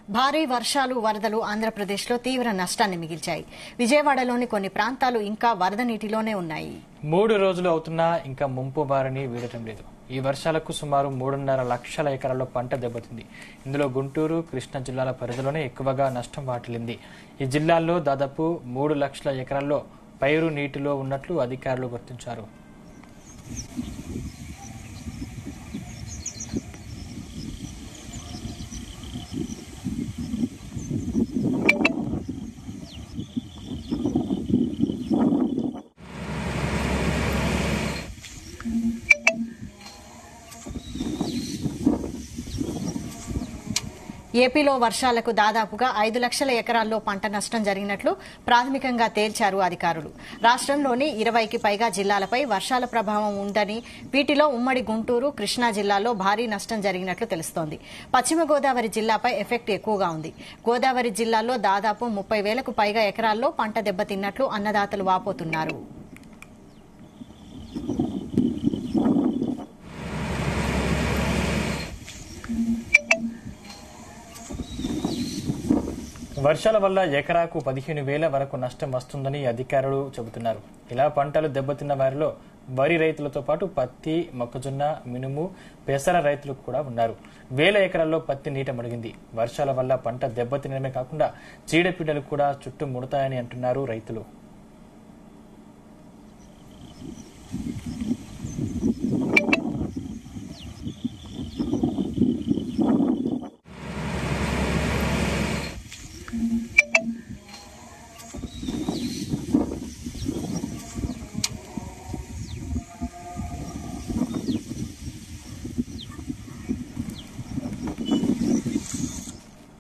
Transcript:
భారీ వర్షాలు వరదలు ఆంధ్రప్రదేశ్లో తీవ్ర నష్టాన్ని మిగిల్చాయి. విజయవాడలోని కొన్ని ప్రాంతాలు ఇంకా వరద నీటిలోనే ఉన్నాయి. 3 రోజులు అవుతున్నా ఇంకా ముంపు బారిని వీడటం లేదు. ఈ వర్షాలకు సుమారు 3.5 లక్షల ఎకరాల్లో పంట దెబ్బతింది. ఇందులో గుంటూరు, కృష్ణా జిల్లాల పరిధిలోనే ఎక్కువగా నష్టం వాటిల్లింది. ఈ జిల్లాల్లో దాదాపు 3 లక్షల ఎకరాల్లో పైరు నీటిలో ఉన్నట్లు అధికారులు గుర్తించారు. ఏపీలో వర్షాలకు దాదాపుగా 5 లక్షల ఎకరాల్లో పంట నష్టం జరిగినట్లు ప్రాథమికంగా తేల్చారు అధికారులు. రాష్ట్రంలోని 20కి పైగా జిల్లాలపై వర్షాల ప్రభావం ఉందని, వీటిలో ఉమ్మడి గుంటూరు, కృష్ణా జిల్లాల్లో భారీ నష్టం జరిగినట్లు తెలుస్తోంది. పశ్చిమ గోదావరి జిల్లాపై ఎఫెక్ట్ ఎక్కువగా ఉంది. గోదావరి జిల్లాలో దాదాపు 30,000కు పైగా ఎకరాల్లో పంట దెబ్బతిన్నట్లు అన్నదాతలు వాపోతున్నారు. వర్షాల వల్ల ఎకరాకు 15,000 వరకు నష్టం వస్తుందని అధికారులు చెబుతున్నారు. ఇలా పంటలు దెబ్బతిన్న వారిలో వరి రైతులతో పాటు పత్తి, మొక్కజొన్న, మినుము, పెసర రైతులు కూడా ఉన్నారు. 1000 ఎకరాల్లో పత్తి నీట మునిగింది. వర్షాల వల్ల పంట దెబ్బతినడమే కాకుండా చీడపీడలు కూడా చుట్టుముడతాయని అంటున్నారు రైతులు.